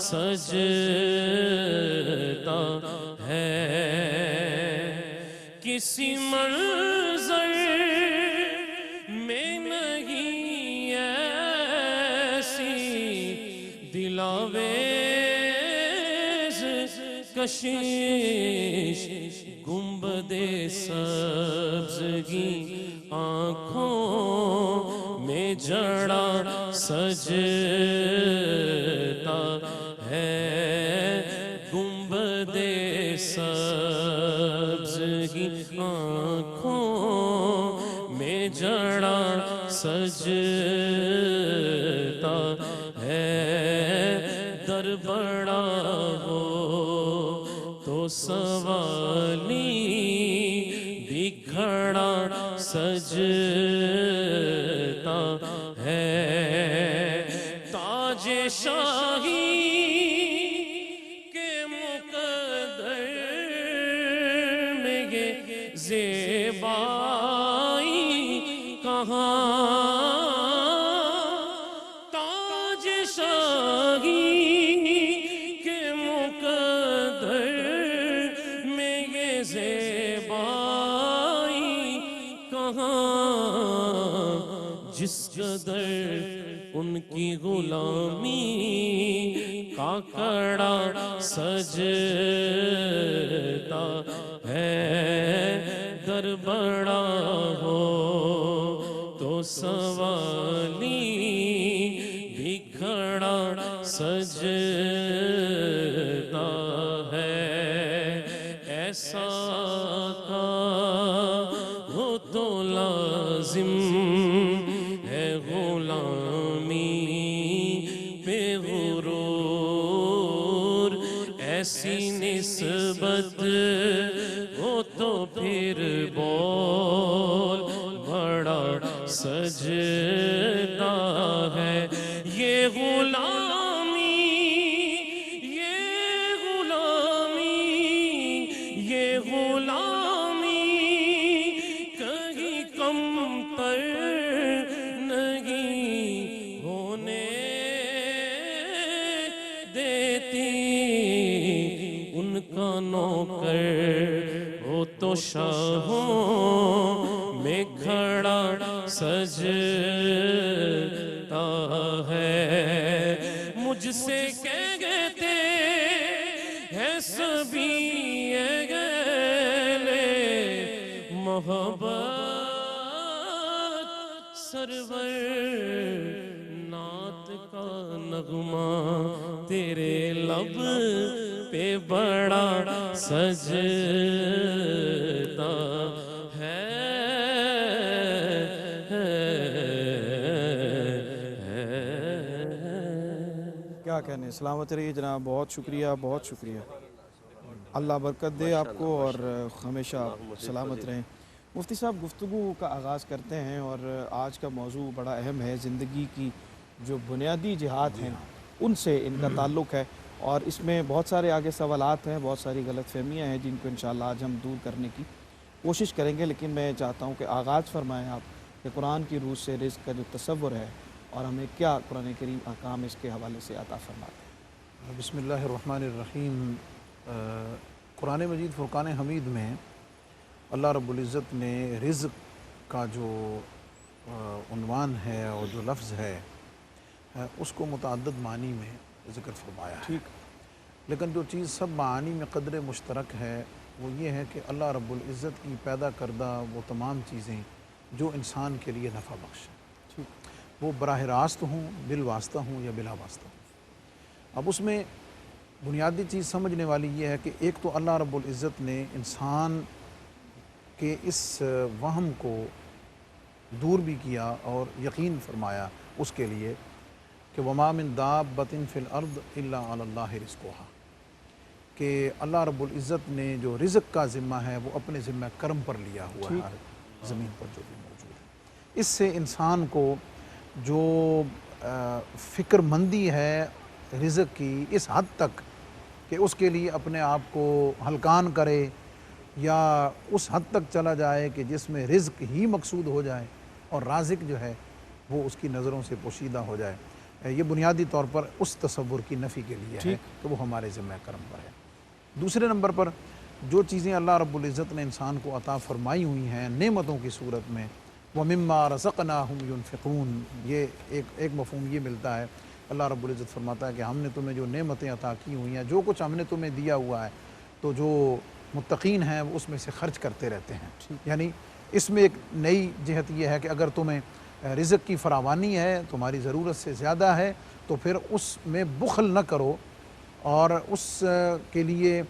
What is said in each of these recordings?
سجتا ہے کسی منظر میں نہیں ایسی دلاویز کشش گنبد سبزگی آنکھوں میں جڑا سجتا ہے گنبد سبزگی آنکھوں میں جڑا سجتا ہے در بڑا ہو تو سوالی بکھڑا سجتا ہے تاج شاہی کے مقدر میں یہ زیبائی کہاں تاج شاہی کے مقدر میں یہ زیبائی کہاں جس قدر ان کی غلامی کا کڑا سجتا ہے در بڑا ہو تو سوالی بکھڑا سجتا ہے ایسا کا ہو تو لازم ہے غلامی پہ غرور ایسی نسبت ہو تو پھر بول بڑا سجتا ہے یہ غلامی یہ غلامی یہ غلامی کہیں کم تر نہیں ہونے دیتی ان کا نوکر ہو تو شاہوں میں کھڑا سجتا ہے مجھ سے کہتے ہیں سبھی اگلے محبت سرور نعت کا نغمہ تیرے لب پہ بڑا سجتا ہے کیا کہنے سلامت رہیے جناب بہت شکریہ اللہ برکت دے آپ کو اور ہمیشہ سلامت رہیں مفتی صاحب گفتگو کا آغاز کرتے ہیں اور آج کا موضوع بڑا اہم ہے زندگی کی جو بنیادی جہات ہیں ان سے ان کا تعلق ہے اور اس میں بہت سارے آگے سوالات ہیں بہت ساری غلط فہمیاں ہیں جن کو انشاءاللہ آج ہم دور کرنے کی کوشش کریں گے لیکن میں چاہتا ہوں کہ آغاز فرمائیں آپ کہ قرآن کی روح سے رزق کا جو تصور ہے اور ہمیں کیا قرآن کریم احکام اس کے حوالے سے عطا فرماتے ہیں بسم اللہ الرحمن الرحیم قرآن مجید فرقان حمید میں اللہ رب العزت نے رزق کا جو عنوان ہے اور جو لفظ ہے اس کو متعدد معنی میں ذکر فرمایا ہے ٹھیک لیکن جو چیز سب معانی میں قدر مشترک ہے وہ یہ ہے کہ اللہ رب العزت کی پیدا کردہ وہ تمام چیزیں جو انسان کے لیے نفع بخش ہیں ٹھیک وہ براہ راست ہوں بالواسطہ ہوں یا بلا واسطہ ہوں اب اس میں بنیادی چیز سمجھنے والی یہ ہے کہ ایک تو اللہ رب العزت نے انسان کے اس وہم کو دور بھی کیا اور یقین فرمایا اس کے لیے کہ وما من دابۃ فی الارض الا علی اللہ رزقها کہ اللہ رب العزت نے جو رزق کا ذمہ ہے وہ اپنے ذمہ کرم پر لیا ہوا ہے زمین پر جو بھی موجود ہے اس سے انسان کو جو فکر مندی ہے رزق کی اس حد تک کہ اس کے لیے اپنے آپ کو ہلکان کرے یا اس حد تک چلا جائے کہ جس میں رزق ہی مقصود ہو جائے اور رازق جو ہے وہ اس کی نظروں سے پوشیدہ ہو جائے یہ بنیادی طور پر اس تصور کی نفی کے لیے ہے کہ وہ ہمارے ذمہ کرم پر ہے۔ دوسرے نمبر پر جو چیزیں اللہ رب العزت نے انسان کو عطا فرمائی ہوئی ہیں نعمتوں کی صورت میں، وَمِمَّا رَزَقْنَاهُمْ يُنْفِقُونَ، یہ ایک مفہوم یہ ملتا ہے۔ اللہ رب العزت فرماتا ہے کہ ہم نے تمہیں جو نعمتیں عطا کی ہوئی ہیں، جو کچھ ہم نے تمہیں دیا ہوا ہے، تو جو متقین ہیں وہ اس میں سے خرچ کرتے رہتے ہیں۔ یعنی اس میں ایک نئی جہت یہ ہے کہ اگر تمہیں رزق کی فراوانی ہے، تمہاری ضرورت سے زیادہ ہے، تو پھر اس میں بخل نہ کرو اور اس کے لیے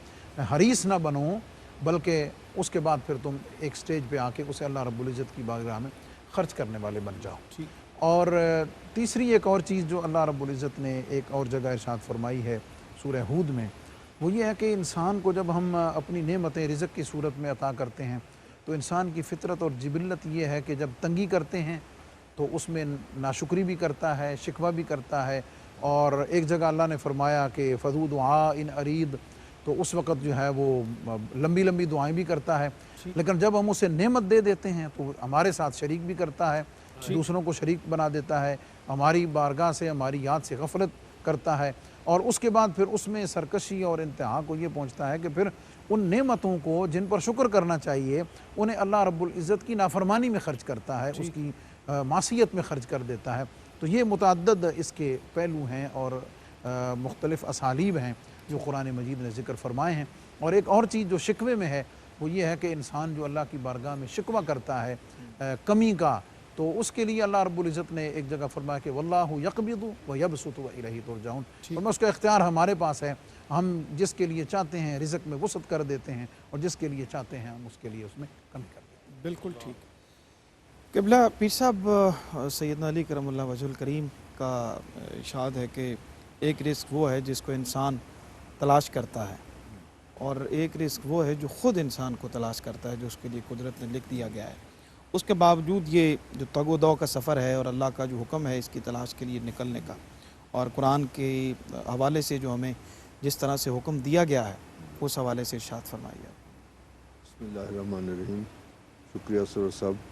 حریص نہ بنو، بلکہ اس کے بعد پھر تم ایک سٹیج پہ آ کے اسے اللہ رب العزت کی بارگاہ میں خرچ کرنے والے بن جاؤ۔ اور تیسری ایک اور چیز جو اللہ رب العزت نے ایک اور جگہ ارشاد فرمائی ہے سورہ ہود میں، وہ یہ ہے کہ انسان کو جب ہم اپنی نعمتیں رزق کی صورت میں عطا کرتے ہیں تو انسان کی فطرت اور جبلت یہ ہے کہ جب تنگی کرتے ہیں تو اس میں ناشکری بھی کرتا ہے، شکوہ بھی کرتا ہے، اور ایک جگہ اللہ نے فرمایا کہ فذو دعاء ان ارید، تو اس وقت جو ہے وہ لمبی لمبی دعائیں بھی کرتا ہے، لیکن جب ہم اسے نعمت دے دیتے ہیں تو ہمارے ساتھ شریک بھی کرتا ہے، دوسروں کو شریک بنا دیتا ہے، ہماری بارگاہ سے ہماری یاد سے غفلت کرتا ہے، اور اس کے بعد پھر اس میں سرکشی اور انتہا کو یہ پہنچتا ہے کہ پھر ان نعمتوں کو جن پر شکر کرنا چاہیے انہیں اللہ رب العزت کی نافرمانی میں خرچ کرتا ہے، اس کی معصیت میں خرچ کر دیتا ہے۔ تو یہ متعدد اس کے پہلو ہیں اور مختلف اسالیب ہیں جو قرآن مجید نے ذکر فرمائے ہیں۔ اور ایک اور چیز جو شکوے میں ہے وہ یہ ہے کہ انسان جو اللہ کی بارگاہ میں شکوہ کرتا ہے کمی کا، تو اس کے لیے اللہ رب العزت نے ایک جگہ فرمایا کہ واللہ یقبض ویبسط والیہ ترجعون، اور اس کا اختیار ہمارے پاس ہے، ہم جس کے لیے چاہتے ہیں رزق میں وسعت کر دیتے ہیں اور جس کے لیے چاہتے ہیں ہم اس کے لیے اس میں کمی کر دیتے ہیں۔ بالکل ٹھیک۔ قبلہ پیر صاحب، سیدنا علی کرم اللہ وجہ الکریم کا ارشاد ہے کہ ایک رزق وہ ہے جس کو انسان تلاش کرتا ہے، اور ایک رزق وہ ہے جو خود انسان کو تلاش کرتا ہے، جو اس کے لیے قدرت نے لکھ دیا گیا ہے۔ اس کے باوجود یہ جو تگ و دو کا سفر ہے اور اللہ کا جو حکم ہے اس کی تلاش کے لیے نکلنے کا، اور قرآن کے حوالے سے جو ہمیں جس طرح سے حکم دیا گیا ہے اس حوالے سے ارشاد فرمائیے۔ بسم اللہ الرحمن الرحیم۔ شکریہ سرور صاحب۔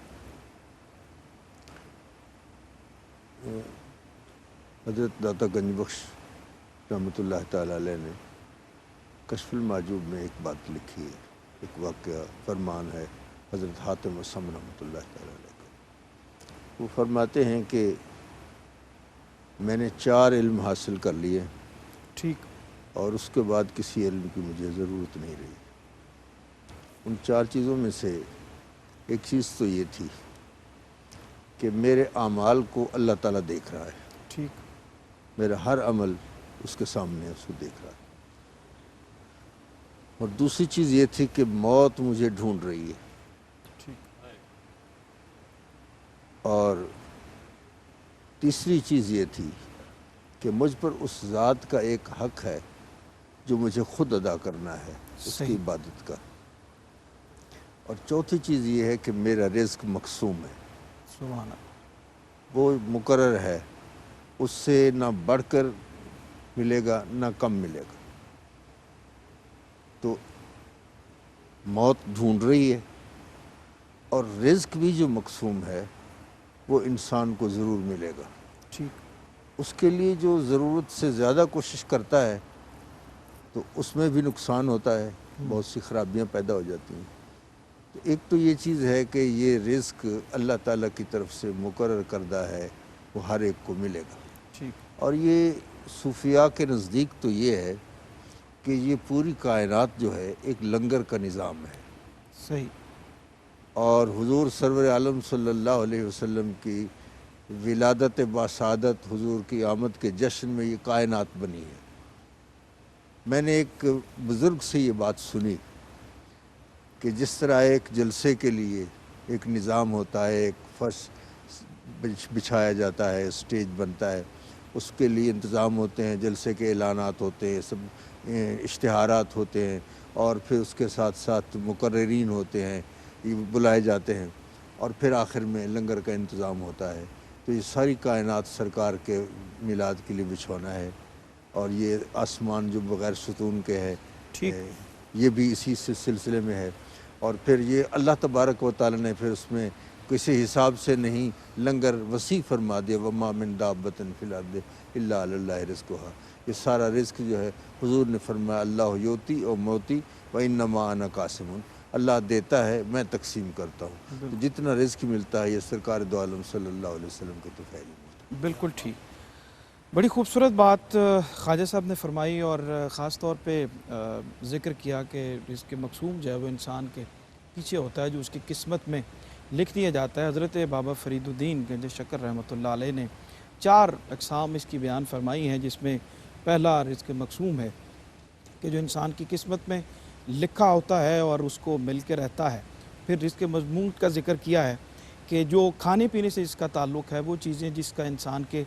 حضرت داتا گنج بخش رحمۃ اللہ تعالی علیہ نے کشف المعجوب میں ایک بات لکھی ہے، ایک واقعہ فرمان ہے حضرت حاتم اسم رحمۃ اللہ تعالی علیہ کا۔ وہ فرماتے ہیں کہ میں نے 4 علم حاصل کر لیے، ٹھیک، اور اس کے بعد کسی علم کی مجھے ضرورت نہیں رہی۔ ان 4 چیزوں میں سے ایک چیز تو یہ تھی کہ میرے اعمال کو اللہ تعالیٰ دیکھ رہا ہے، ٹھیک، میرا ہر عمل اس کے سامنے اس کو دیکھ رہا ہے، اور دوسری چیز یہ تھی کہ موت مجھے ڈھونڈ رہی ہے، اور تیسری چیز یہ تھی کہ مجھ پر اس ذات کا ایک حق ہے جو مجھے خود ادا کرنا ہے، اس کی عبادت کا، اور چوتھی چیز یہ ہے کہ میرا رزق مقسوم ہے، سبحان اللہ، وہ مقرر ہے، اس سے نہ بڑھ کر ملے گا نہ کم ملے گا۔ تو موت ڈھونڈ رہی ہے، اور رزق بھی جو مقسوم ہے وہ انسان کو ضرور ملے گا۔ ٹھیک، اس کے لیے جو ضرورت سے زیادہ کوشش کرتا ہے تو اس میں بھی نقصان ہوتا ہے، بہت سی خرابیاں پیدا ہو جاتی ہیں۔ تو ایک تو یہ چیز ہے کہ یہ رزق اللہ تعالیٰ کی طرف سے مقرر کردہ ہے، وہ ہر ایک کو ملے گا۔ ٹھیک، اور یہ صوفیاء کے نزدیک تو یہ ہے کہ یہ پوری کائنات جو ہے ایک لنگر کا نظام ہے، صحیح، اور حضور سرور عالم صلی اللہ علیہ وسلم کی ولادت باسعادت، حضور کی آمد کے جشن میں یہ کائنات بنی ہے۔ میں نے ایک بزرگ سے یہ بات سنی کہ جس طرح ایک جلسے کے لیے ایک نظام ہوتا ہے، ایک فرش بچھایا جاتا ہے، اسٹیج بنتا ہے، اس کے لیے انتظام ہوتے ہیں، جلسے کے اعلانات ہوتے ہیں، سب اشتہارات ہوتے ہیں، اور پھر اس کے ساتھ ساتھ مقررین ہوتے ہیں، یہ بلائے جاتے ہیں، اور پھر آخر میں لنگر کا انتظام ہوتا ہے۔ تو یہ ساری کائنات سرکار کے میلاد کے لیے بچھونا ہے، اور یہ آسمان جو بغیر ستون کے ہے یہ بھی اسی سلسلے میں ہے۔ اور پھر یہ اللہ تبارک و تعالی نے پھر اس میں کسی حساب سے نہیں، لنگر وسیع فرما دیا، وما من دابۃ فی الارض الا علی اللہ رزقھا، یہ سارا رزق جو ہے حضور نے فرمایا اللہ یوتی و موتی وانما انا قاسم، اللہ دیتا ہے میں تقسیم کرتا ہوں، تو جتنا رزق ملتا ہے یہ سرکار دو عالم صلی اللہ علیہ وسلم کے طفیل ملتا ہے۔ بالکل ٹھیک، بڑی خوبصورت بات خواجہ صاحب نے فرمائی، اور خاص طور پہ ذکر کیا کہ رزق مقسوم جو ہے وہ انسان کے پیچھے ہوتا ہے، جو اس کی قسمت میں لکھ دیا جاتا ہے۔ حضرت بابا فرید الدین گنج شکر رحمۃ اللہ علیہ نے 4 اقسام اس کی بیان فرمائی ہیں، جس میں پہلا رزق مقسوم ہے کہ جو انسان کی قسمت میں لکھا ہوتا ہے اور اس کو مل کے رہتا ہے۔ پھر رزق مضمون کا ذکر کیا ہے کہ جو کھانے پینے سے اس کا تعلق ہے، وہ چیزیں جس کا انسان کے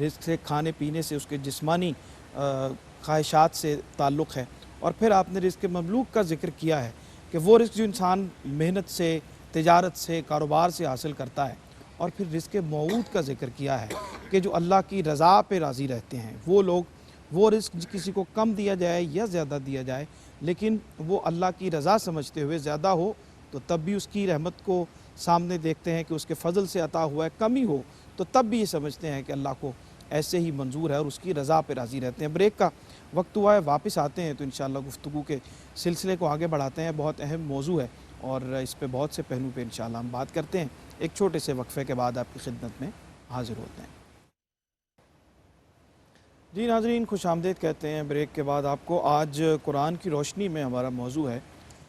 رزق سے، کھانے پینے سے، اس کے جسمانی خواہشات سے تعلق ہے۔ اور پھر آپ نے رزق مملوک کا ذکر کیا ہے کہ وہ رزق جو انسان محنت سے، تجارت سے، کاروبار سے حاصل کرتا ہے۔ اور پھر رزق موعود کا ذکر کیا ہے کہ جو اللہ کی رضا پہ راضی رہتے ہیں، وہ لوگ، وہ رزق کسی کو کم دیا جائے یا زیادہ دیا جائے، لیکن وہ اللہ کی رضا سمجھتے ہوئے زیادہ ہو تو تب بھی اس کی رحمت کو سامنے دیکھتے ہیں کہ اس کے فضل سے عطا ہوا ہے، کمی ہو تو تب بھی یہ سمجھتے ہیں کہ اللہ کو ایسے ہی منظور ہے اور اس کی رضا پہ راضی رہتے ہیں۔ بریک کا وقت ہوا ہے، واپس آتے ہیں تو انشاءاللہ گفتگو کے سلسلے کو آگے بڑھاتے ہیں۔ بہت اہم موضوع ہے اور اس پہ بہت سے پہلو پہ انشاءاللہ ہم بات کرتے ہیں۔ ایک چھوٹے سے وقفے کے بعد آپ کی خدمت میں حاضر ہوتے ہیں۔ جی ناظرین، خوش آمدید کہتے ہیں بریک کے بعد آپ کو۔ آج قرآن کی روشنی میں ہمارا موضوع ہے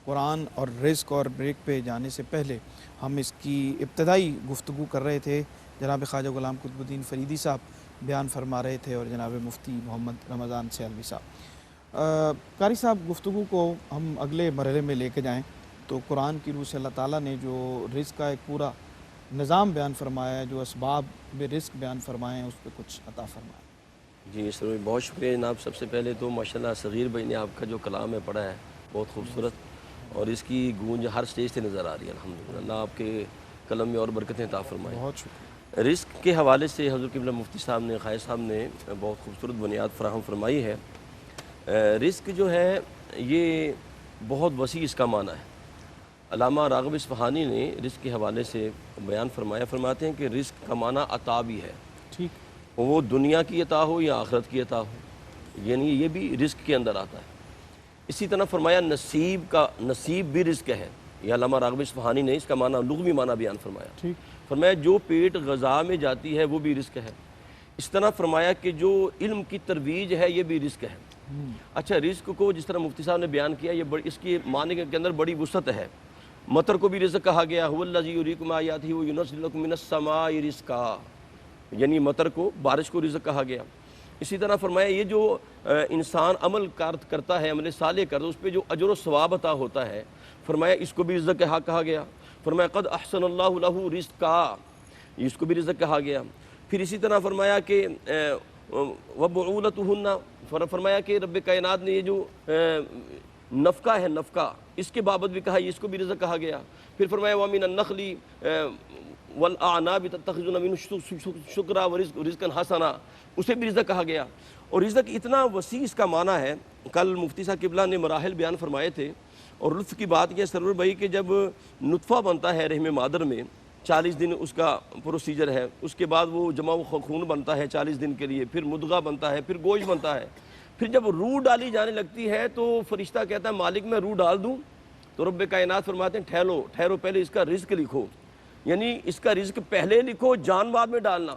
قرآن اور رزق، اور بریک پہ جانے سے پہلے ہم اس کی ابتدائی گفتگو کر رہے تھے۔ جناب خواجہ غلام قطب الدین فریدی صاحب بیان فرما رہے تھے اور جناب مفتی محمد رمضان سیالوی صاحب۔ قاری صاحب، گفتگو کو ہم اگلے مرحلے میں لے کے جائیں تو قرآن کی روح سے اللہ تعالیٰ نے جو رزق کا ایک پورا نظام بیان فرمایا ہے، جو اسباب رزق بیان فرمائے ہیں، اس پہ کچھ عطا فرمائے۔ جی سر، بہت شکریہ جناب۔ سب سے پہلے تو ماشاءاللہ صغیر بھائی نے آپ کا جو کلام ہے پڑھا ہے بہت خوبصورت، اور اس کی گونج ہر سٹیج سے نظر آ رہی ہے الحمدللہ۔ اللہ آپ کے قلم میں اور برکتیں عطا فرمائے۔ بہت شکریہ۔ رزق کے حوالے سے حضرت قبلہ مفتی صاحب نے، خواجہ صاحب نے بہت خوبصورت بنیاد فراہم فرمائی ہے۔ رزق جو ہے یہ بہت وسیع اس کا معنی ہے۔ علامہ راغب اصفہانی نے رزق کے حوالے سے بیان فرمایا، فرماتے ہیں کہ رزق کا معنی عطا بھی ہے، ٹھیک، وہ دنیا کی عطا ہو یا آخرت کی عطا ہو، یعنی یہ بھی رزق کے اندر آتا ہے۔ اسی طرح فرمایا نصیب بھی رزق ہے۔ یہ علامہ راغب اصفہانی نے اس کا معنی لغوی معنی بیان فرمایا، فرمایا جو پیٹ غذا میں جاتی ہے وہ بھی رزق ہے۔ اس طرح فرمایا کہ جو علم کی ترویج ہے یہ بھی رزق ہے۔ اچھا، رزق کو جس طرح مفتی صاحب نے بیان کیا، یہ اس کی معنی کے اندر بڑی وسعت ہے۔ مطر کو بھی رزق کہا گیا، هو الذی یریکم آیاتہ وینزل لکم من السماء رزقا، یعنی مطر کو، بارش کو رزق کہا گیا۔ اسی طرح فرمایا یہ جو انسان عمل کرتا ہے، عمل صالح کرتا ہے، اس پہ جو اجر و ثواب عطا ہوتا ہے، فرمایا اس کو بھی رزق کہا گیا۔ فرمایا قد احسن اللہ لہ رزقا، اس کو بھی رزق کہا گیا۔ پھر اسی طرح فرمایا کہ وبعولتہن، فرمایا کہ رب کائنات نے یہ جو نفقہ ہے، نفقہ اس کے بابت بھی کہا، اس کو بھی رزق کہا گیا۔ پھر فرمایا وَمِنَ النَّخْلِ وَالْأَعْنَابِ تَتَّخِذُونَ مِنْهُ شُجَرًا وَرِزْقًا حَسَنًا، اسے بھی رزق کہا گیا۔ اور رزق اتنا وسیع اس کا معنی ہے۔ کل مفتی صاحب قبلہ نے مراحل بیان فرمائے تھے، اور لطف کی بات یہ سرور بھائی کہ جب نطفہ بنتا ہے رحم مادر میں، 40 دن اس کا پروسیجر ہے، اس کے بعد وہ جمع خون بنتا ہے 40 دن کے لیے، پھر مدغہ بنتا ہے، پھر گوشت بنتا ہے، پھر جب روح ڈالی جانے لگتی ہے تو فرشتہ کہتا ہے مالک میں روح ڈال دوں، تو رب کائنات فرماتے ہیں ٹھہرو پہلے اس کا رزق لکھو، یعنی اس کا رزق پہلے لکھو، جان بعد میں ڈالنا،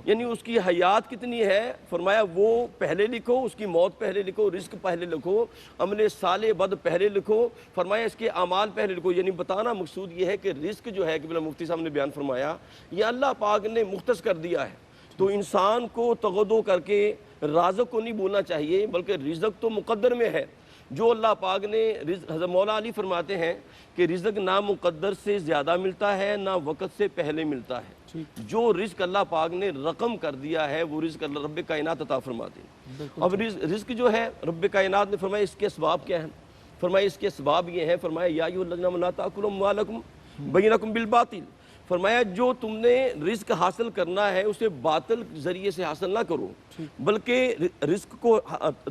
یعنی اس کی حیات کتنی ہے، فرمایا وہ پہلے لکھو، اس کی موت پہلے لکھو، رزق پہلے لکھو، عمل صالح بد پہلے لکھو، فرمایا اس کے اعمال پہلے لکھو۔ یعنی بتانا مقصود یہ ہے کہ رزق جو ہے، قبلہ مفتی صاحب نے بیان فرمایا، یہ اللہ پاک نے مختص کر دیا ہے، تو انسان کو تغدو کر کے رازق کو نہیں بولنا چاہیے، بلکہ رزق تو مقدر میں ہے جو اللہ پاک نے۔ حضرت مولا علی فرماتے ہیں کہ رزق نہ مقدر سے زیادہ ملتا ہے نہ وقت سے پہلے ملتا ہے، جو رزق اللہ پاک نے رقم کر دیا ہے وہ رزق اللہ رب کائنات عطا فرماتے ہیں۔ اب رزق جو ہے رب کائنات نے فرمایا اس کے اسباب کیا ہیں، فرمایا اس کے اسباب یہ ہیں، فرمایا یا ایھا الذین آمنوا لا تأکلوا اموالکم بینکم بالباطل، فرمایا جو تم نے رزق حاصل کرنا ہے اسے باطل ذریعے سے حاصل نہ کرو بلکہ رزق کو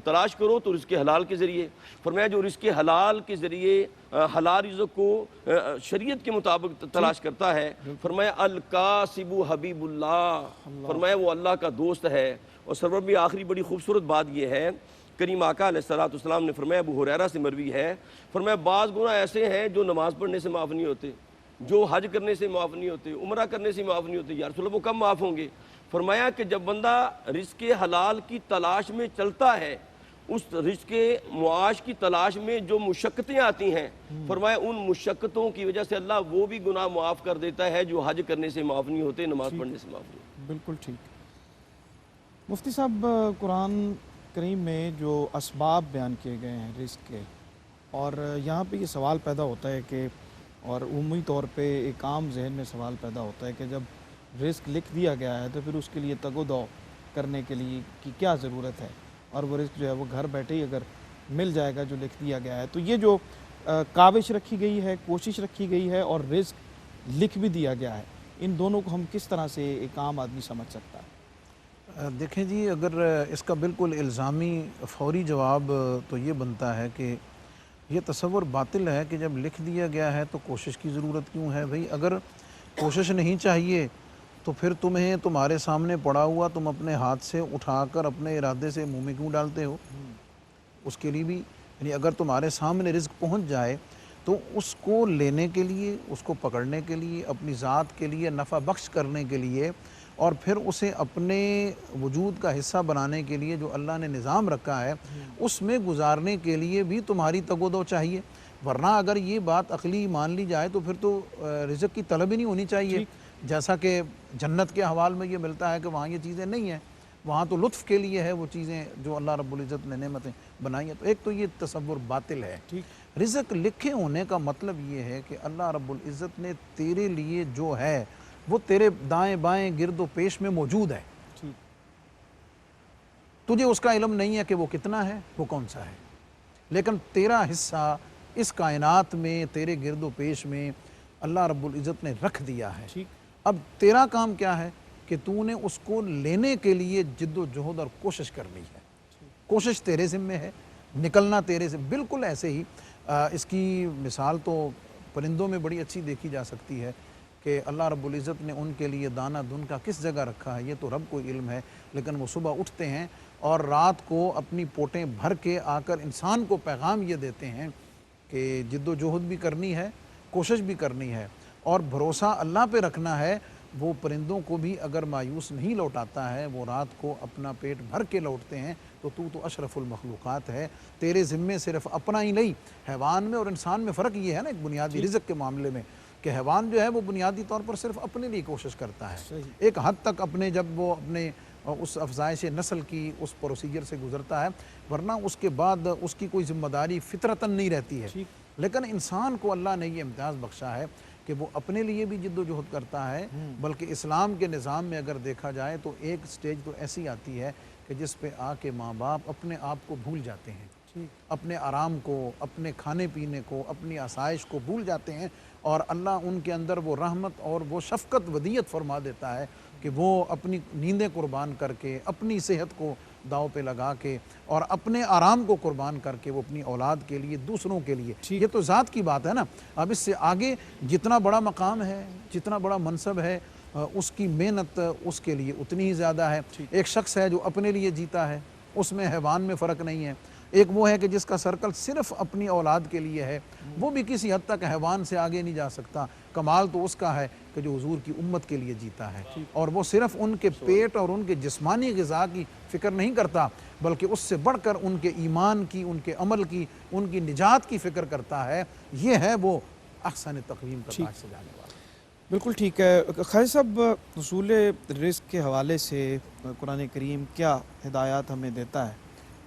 تلاش کرو تو رزق حلال کے ذریعے. فرمایا جو رزق حلال کے ذریعے حلال رزق کو شریعت کے مطابق تلاش کرتا ہے فرمایا الکاسب حبیب اللہ, فرمایا وہ اللہ کا دوست ہے. اور سرور بھی آخری بڑی خوبصورت بات یہ ہے, کریم آقا علیہ السلام نے فرمایا, ابو ہریرہ سے مروی ہے, فرمایا بعض گناہ ایسے ہیں جو نماز پڑھنے سے معاف نہیں ہوتے, جو حج کرنے سے معاف نہیں ہوتے, عمرہ کرنے سے معاف نہیں ہوتے. یا رسول اللہ وہ کم معاف ہوں گے؟ فرمایا کہ جب بندہ رزق حلال کی تلاش میں چلتا ہے, اس رزق معاش کی تلاش میں جو مشقتیں آتی ہیں فرمایا ان مشقتوں کی وجہ سے اللہ وہ بھی گناہ معاف کر دیتا ہے جو حج کرنے سے معاف نہیں ہوتے, نماز پڑھنے سے معاف نہیں ہوتے. بالکل ٹھیک. مفتی صاحب, قرآن کریم میں جو اسباب بیان کیے گئے ہیں رزق کے, اور یہاں پہ یہ سوال پیدا ہوتا ہے کہ, اور عمومی طور پہ ایک عام ذہن میں سوال پیدا ہوتا ہے کہ جب رزق لکھ دیا گیا ہے تو پھر اس کے لیے تگ و دو کرنے کے لیے کی کیا ضرورت ہے, اور وہ رزق جو ہے وہ گھر بیٹھے ہی اگر مل جائے گا جو لکھ دیا گیا ہے. تو یہ جو کاوش رکھی گئی ہے, کوشش رکھی گئی ہے, اور رزق لکھ بھی دیا گیا ہے, ان دونوں کو ہم کس طرح سے ایک عام آدمی سمجھ سکتا ہے؟ دیکھیں جی, اگر اس کا بالکل الزامی فوری جواب تو یہ بنتا ہے کہ یہ تصور باطل ہے کہ جب لکھ دیا گیا ہے تو کوشش کی ضرورت کیوں ہے. بھئی اگر کوشش نہیں چاہیے تو پھر تمہیں تمہارے سامنے پڑا ہوا تم اپنے ہاتھ سے اٹھا کر اپنے ارادے سے منہ میں کیوں ڈالتے ہو؟ اس کے لیے بھی یعنی اگر تمہارے سامنے رزق پہنچ جائے تو اس کو لینے کے لیے, اس کو پکڑنے کے لیے, اپنی ذات کے لیے نفع بخش کرنے کے لیے, اور پھر اسے اپنے وجود کا حصہ بنانے کے لیے جو اللہ نے نظام رکھا ہے اس میں گزارنے کے لیے بھی تمہاری تگ و دو چاہیے. ورنہ اگر یہ بات عقلی مان لی جائے تو پھر تو رزق کی طلب ہی نہیں ہونی چاہیے. جیسا کہ جنت کے حوال میں یہ ملتا ہے کہ وہاں یہ چیزیں نہیں ہیں, وہاں تو لطف کے لیے ہے وہ چیزیں جو اللہ رب العزت نے نعمتیں بنائی ہیں. تو ایک تو یہ تصور باطل ہے. رزق لکھے ہونے کا مطلب یہ ہے کہ اللہ رب العزت نے تیرے لیے جو ہے وہ تیرے دائیں بائیں گرد و پیش میں موجود ہے. تجھے اس کا علم نہیں ہے کہ وہ کتنا ہے, وہ کون سا ہے, لیکن تیرا حصہ اس کائنات میں تیرے گرد و پیش میں اللہ رب العزت نے رکھ دیا ہے. اب تیرا کام کیا ہے کہ تو نے اس کو لینے کے لیے جد و جہد اور کوشش کرنی ہے. کوشش تیرے ذمہ ہے, نکلنا تیرے سے. بالکل ایسے ہی اس کی مثال تو پرندوں میں بڑی اچھی دیکھی جا سکتی ہے کہ اللہ رب العزت نے ان کے لیے دانہ دن کا کس جگہ رکھا ہے یہ تو رب کو علم ہے, لیکن وہ صبح اٹھتے ہیں اور رات کو اپنی پوٹیں بھر کے آ کر انسان کو پیغام یہ دیتے ہیں کہ جد و جہد بھی کرنی ہے, کوشش بھی کرنی ہے, اور بھروسہ اللہ پہ رکھنا ہے. وہ پرندوں کو بھی اگر مایوس نہیں لوٹاتا ہے, وہ رات کو اپنا پیٹ بھر کے لوٹتے ہیں, تو اشرف المخلوقات ہے. تیرے ذمے صرف اپنا ہی نہیں, حیوان میں اور انسان میں فرق یہ ہے نا ایک بنیادی رزق کے معاملے میں کہ حیوان جو ہے وہ بنیادی طور پر صرف اپنے لیے کوشش کرتا ہے. ایک حد تک اپنے جب وہ اپنے اس افزائش نسل کی اس پروسیجر سے گزرتا ہے, ورنہ اس کے بعد اس کی کوئی ذمہ داری فطرتاً نہیں رہتی ہے. لیکن انسان کو اللہ نے یہ امتیاز بخشا ہے کہ وہ اپنے لیے بھی جد و جہد کرتا ہے. بلکہ اسلام کے نظام میں اگر دیکھا جائے تو ایک سٹیج تو ایسی آتی ہے کہ جس پہ آ کے ماں باپ اپنے آپ کو بھول جاتے ہیں, اپنے آرام کو, اپنے کھانے پینے کو, اپنی آسائش کو بھول جاتے ہیں, اور اللہ ان کے اندر وہ رحمت اور وہ شفقت ودیت فرما دیتا ہے کہ وہ اپنی نیندیں قربان کر کے, اپنی صحت کو داؤ پہ لگا کے, اور اپنے آرام کو قربان کر کے وہ اپنی اولاد کے لیے, دوسروں کے لیے, یہ تو ذات کی بات ہے نا. اب اس سے آگے جتنا بڑا مقام ہے, جتنا بڑا منصب ہے, اس کی محنت اس کے لیے اتنی ہی زیادہ ہے. ایک شخص ہے جو اپنے لیے جیتا ہے, اس میں حیوان میں فرق نہیں ہے. ایک وہ ہے کہ جس کا سرکل صرف اپنی اولاد کے لیے ہے, وہ بھی کسی حد تک حیوان سے آگے نہیں جا سکتا. کمال تو اس کا ہے کہ جو حضور کی امت کے لیے جیتا ہے, اور وہ صرف ان کے پیٹ اور ان کے جسمانی غذا کی فکر نہیں کرتا, بلکہ اس سے بڑھ کر ان کے ایمان کی, ان کے عمل کی, ان کی نجات کی فکر کرتا ہے. یہ ہے وہ احسن تقویم کا تاج سجانے والا. بالکل ٹھیک ہے. خالد صاحب, حصول رزق کے حوالے سے قرآن کریم کیا ہدایات ہمیں دیتا ہے؟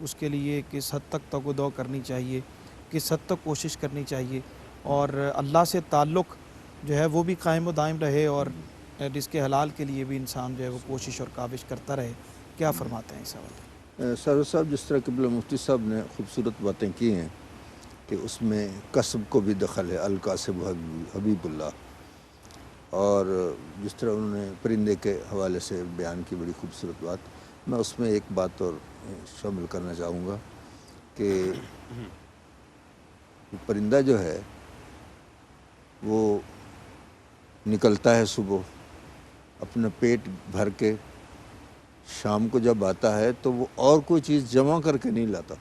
اس کے لیے کس حد تک تگ و دو کرنی چاہیے, کس حد تک کوشش کرنی چاہیے, اور اللہ سے تعلق جو ہے وہ بھی قائم و دائم رہے, اور رزق حلال کے لیے بھی انسان جو ہے وہ کوشش اور کاوش کرتا رہے. کیا فرماتے ہیں اس حوالے؟ سرور صاحب, جس طرح قبلہ مفتی صاحب نے خوبصورت باتیں کی ہیں کہ اس میں کسب کو بھی دخل ہے, الکاسب حبیب اللہ, اور جس طرح انہوں نے پرندے کے حوالے سے بیان کی بڑی خوبصورت بات، میں اس میں ایک بات اور شامل کرنا چاہوں گا کہ پرندہ جو ہے وہ نکلتا ہے صبح اپنا پیٹ بھر کے، شام کو جب آتا ہے تو وہ اور کوئی چیز جمع کر کے نہیں لاتا،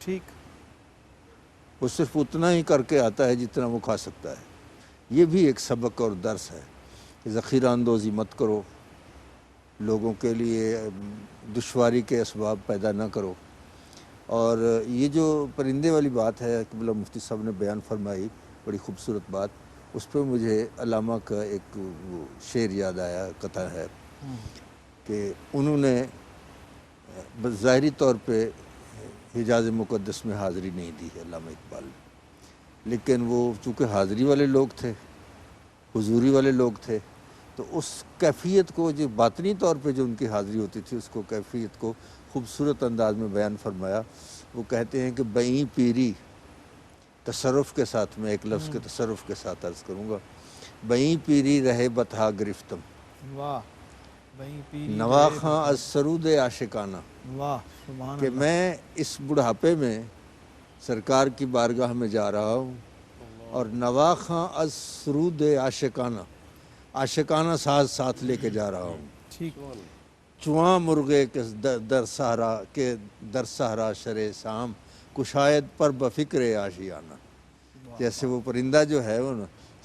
ٹھیک، وہ صرف اتنا ہی کر کے آتا ہے جتنا وہ کھا سکتا ہے۔ یہ بھی ایک سبق اور درس ہے کہ ذخیرہ اندوزی مت کرو، لوگوں کے لیے دشواری کے اسباب پیدا نہ کرو۔ اور یہ جو پرندے والی بات ہے قبلہ مفتی صاحب نے بیان فرمائی، بڑی خوبصورت بات، اس پہ مجھے علامہ کا ایک وہ شعر یاد آیا، قطع ہے کہ انہوں نے ظاہری طور پہ حجاز مقدس میں حاضری نہیں دی ہے علامہ اقبال نے، لیکن وہ چونکہ حاضری والے لوگ تھے، حضوری والے لوگ تھے، تو اس کیفیت کو جو باطنی طور پہ جو ان کی حاضری ہوتی تھی اس کو کیفیت کو خوبصورت انداز میں بیان فرمایا۔ وہ کہتے ہیں کہ بئیں پیری، تصرف کے ساتھ میں ایک لفظ کے تصرف کے ساتھ عرض کروں گا، بئیں پیری رہے بتہا گرفتم، واہ، بھائی پیری نواخاں از سرود عاشقانہ، واہ، سبحان کہ میں اس بڑھاپے میں سرکار کی بارگاہ میں جا رہا ہوں اور نواخاں از سرود عاشقانہ ساز ساتھ لے کے جا رہا ہوں، ٹھیک، چواں مرغے کے در صحرا شرے سام کشاید پر بفکر آشیانہ، جیسے وہ پرندہ جو ہے وہ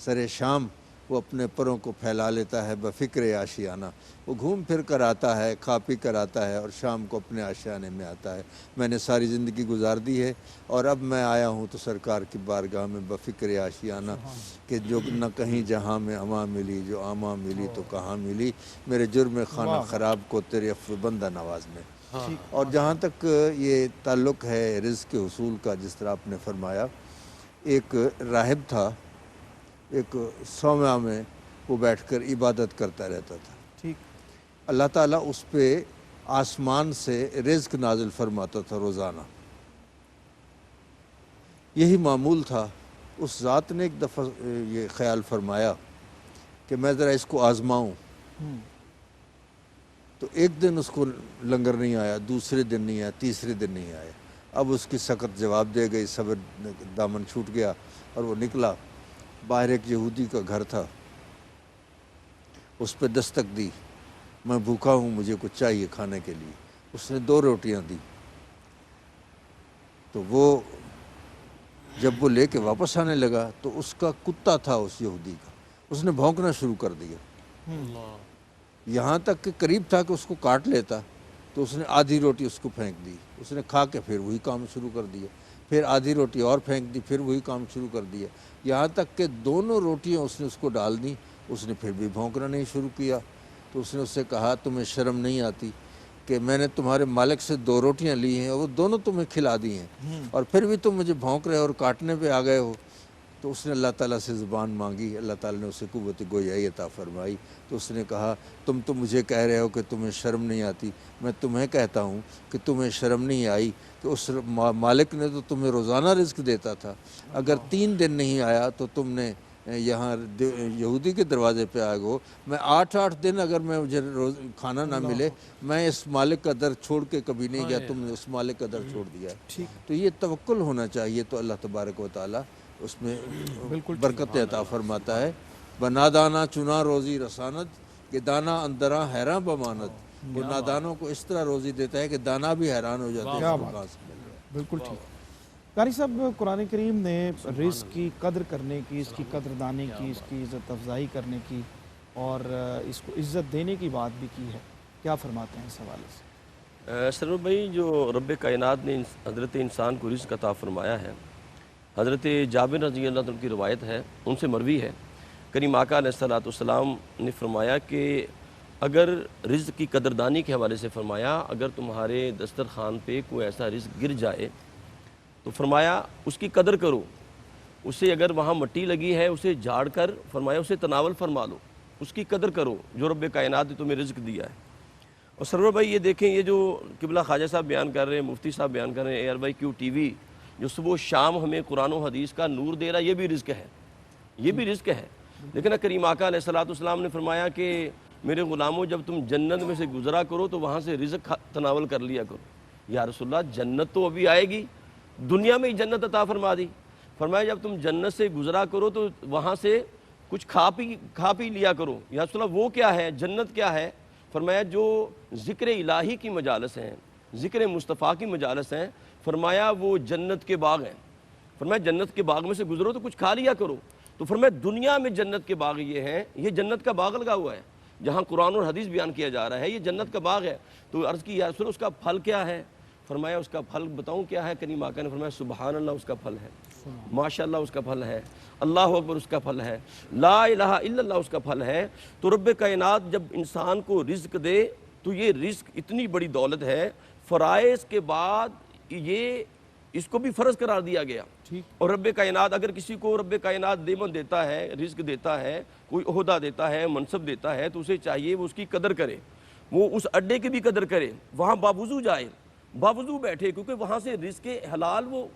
سر شام وہ اپنے پروں کو پھیلا لیتا ہے بفکر آشیانہ، وہ گھوم پھر کر آتا ہے، کھا پی کر آتا ہے اور شام کو اپنے آشیانے میں آتا ہے۔ میں نے ساری زندگی گزار دی ہے اور اب میں آیا ہوں تو سرکار کی بارگاہ میں بفکر آشیانہ، کہ جو نہ کہیں جہاں میں اما ملی، جو اما ملی تو کہاں ملی، میرے جرم خانہ خراب کو تیرے عفو بندہ نواز میں۔ اور جہاں تک یہ تعلق ہے رزق کے حصول کا، جس طرح آپ نے فرمایا، ایک راہب تھا، ایک صومعہ میں وہ بیٹھ کر عبادت کرتا رہتا تھا، ٹھیک، اللہ تعالیٰ اس پہ آسمان سے رزق نازل فرماتا تھا روزانہ، یہی معمول تھا۔ اس ذات نے ایک دفعہ یہ خیال فرمایا کہ میں ذرا اس کو آزماؤں، تو ایک دن اس کو لنگر نہیں آیا، دوسرے دن نہیں آیا، تیسرے دن نہیں آیا، اب اس کی سخت جواب دے گئی، صبر دامن چھوٹ گیا اور وہ نکلا۔ باہر ایک یہودی کا گھر تھا، اس پہ دستک دی، میں بھوکا ہوں، مجھے کچھ چاہیے کھانے کے لیے۔ اس نے 2 روٹیاں دی، تو وہ جب وہ لے کے واپس آنے لگا تو اس کا کتا تھا اس یہودی کا، اس نے بھونکنا شروع کر دیا، یہاں تک کہ قریب تھا کہ اس کو کاٹ لیتا، تو اس نے آدھی روٹی اس کو پھینک دی، اس نے کھا کے پھر وہی کام شروع کر دیا، پھر آدھی روٹی اور پھینک دی، پھر وہی کام شروع کر دیا، یہاں تک کہ دونوں روٹیاں اس نے اس کو ڈال دیں، اس نے پھر بھی بھونکنا نہیں شروع کیا۔ تو اس نے اس سے کہا تمہیں شرم نہیں آتی کہ میں نے تمہارے مالک سے 2 روٹیاں لی ہیں اور وہ دونوں تمہیں کھلا دی ہیں اور پھر بھی تم مجھے بھونک رہے اور کاٹنے پہ آ گئے ہو۔ تو اس نے اللہ تعالیٰ سے زبان مانگی، اللہ تعالیٰ نے اسے قوت گویائی عطا فرمائی۔ تو اس نے کہا تم تو مجھے کہہ رہے ہو کہ تمہیں شرم نہیں آتی، میں تمہیں کہتا ہوں کہ تمہیں شرم نہیں آئی کہ اس مالک نے تو تمہیں روزانہ رزق دیتا تھا، اگر 3 دن نہیں آیا تو تم نے یہاں یہودی کے دروازے پہ آ گو، میں 8 دن اگر میں مجھے کھانا نہ ملے میں اس مالک کا در چھوڑ کے کبھی نہیں گیا، تم نے اس مالک کا در چھوڑ دیا ہے۔ تو یہ توکل ہونا چاہیے، تو اللہ تبارک و تعالیٰ اس میں برکت عطا فرماتا ہے۔ بنا دانا چنا روزی رساند، کہ دانا اندراں حیراں بماند، وہ نادانوں کو اس طرح روزی دیتا ہے کہ دانا بھی حیران ہو جاتے ہیں۔ بالکل ٹھیک۔ قاری صاحب، قرآن کریم نے رزق کی قدر کرنے کی، اس کی قدر دانی کی، اس کی عزت افزائی کرنے کی اور اس کو عزت دینے کی بات بھی کی ہے، کیا فرماتے ہیں اس حوالے سے؟ سرور بھائی، جو رب کائنات نے حضرت انسان کو رزق عطا فرمایا ہے، حضرت جابر رضی اللہ عنہ کی روایت ہے، ان سے مروی ہے، کریم آقا علیہ السلام نے فرمایا کہ اگر رزق کی قدردانی کے حوالے سے فرمایا، اگر تمہارے دسترخوان پہ کوئی ایسا رزق گر جائے تو فرمایا اس کی قدر کرو، اسے اگر وہاں مٹی لگی ہے اسے جھاڑ کر فرمایا اسے تناول فرما لو، اس کی قدر کرو جو رب کائنات نے تمہیں رزق دیا ہے۔ اور سرور بھائی یہ دیکھیں، یہ جو قبلہ خواجہ صاحب بیان کر رہے ہیں، مفتی صاحب بیان کر رہے ہیں، ARY ٹی وی جو صبح و شام ہمیں قرآن و حدیث کا نور دے رہا ہے، یہ بھی رزق ہے، یہ بھی رزق ہے۔ لیکن کریم آقا علیہ الصلوۃ والسلام نے فرمایا کہ میرے غلاموں جب تم جنت میں سے گزرا کرو تو وہاں سے رزق تناول کر لیا کرو۔ یا رسول اللہ جنت تو ابھی آئے گی، دنیا میں ہی جنت عطا فرما دی۔ فرمایا جب تم جنت سے گزرا کرو تو وہاں سے کچھ کھا پی لیا کرو۔ یا رسول اللہ وہ کیا ہے، جنت کیا ہے؟ فرمایا جو ذکر الہی کی مجالس ہیں، ذکر مصطفیٰ کی مجالس ہیں، فرمایا وہ جنت کے باغ ہیں۔ فرمایا جنت کے باغ میں سے گزرو تو کچھ کھا لیا کرو۔ تو فرمایا دنیا میں جنت کے باغ یہ ہیں، یہ جنت کا باغ لگا ہوا ہے جہاں قرآن اور حدیث بیان کیا جا رہا ہے، یہ جنت کا باغ ہے۔ تو عرض کی یا رسول اللہ اس کا پھل کیا ہے؟ فرمایا اس کا پھل بتاؤں کیا ہے؟ کریم آقا نے فرمایا سبحان اللہ اس کا پھل ہے، ماشاءاللہ اس کا پھل ہے، اللہ اکبر اس کا پھل ہے، لا الہ الا اللہ اس کا پھل ہے۔ تو رب کائنات جب انسان کو رزق دے تو یہ رزق اتنی بڑی دولت ہے، فرائض کے بعد یہ اس کو بھی فرض قرار دیا گیا۔ اور رب کائنات اگر کسی کو رب کائنات دیمن دیتا ہے، رزق دیتا ہے، کوئی عہدہ دیتا ہے، منصب دیتا ہے، تو اسے چاہیے وہ اس کی قدر کرے، وہ اس اڈے کی بھی قدر کرے، وہاں باوضو جائے، باوضو بیٹھے، کیونکہ وہاں سے رزق حلال وہ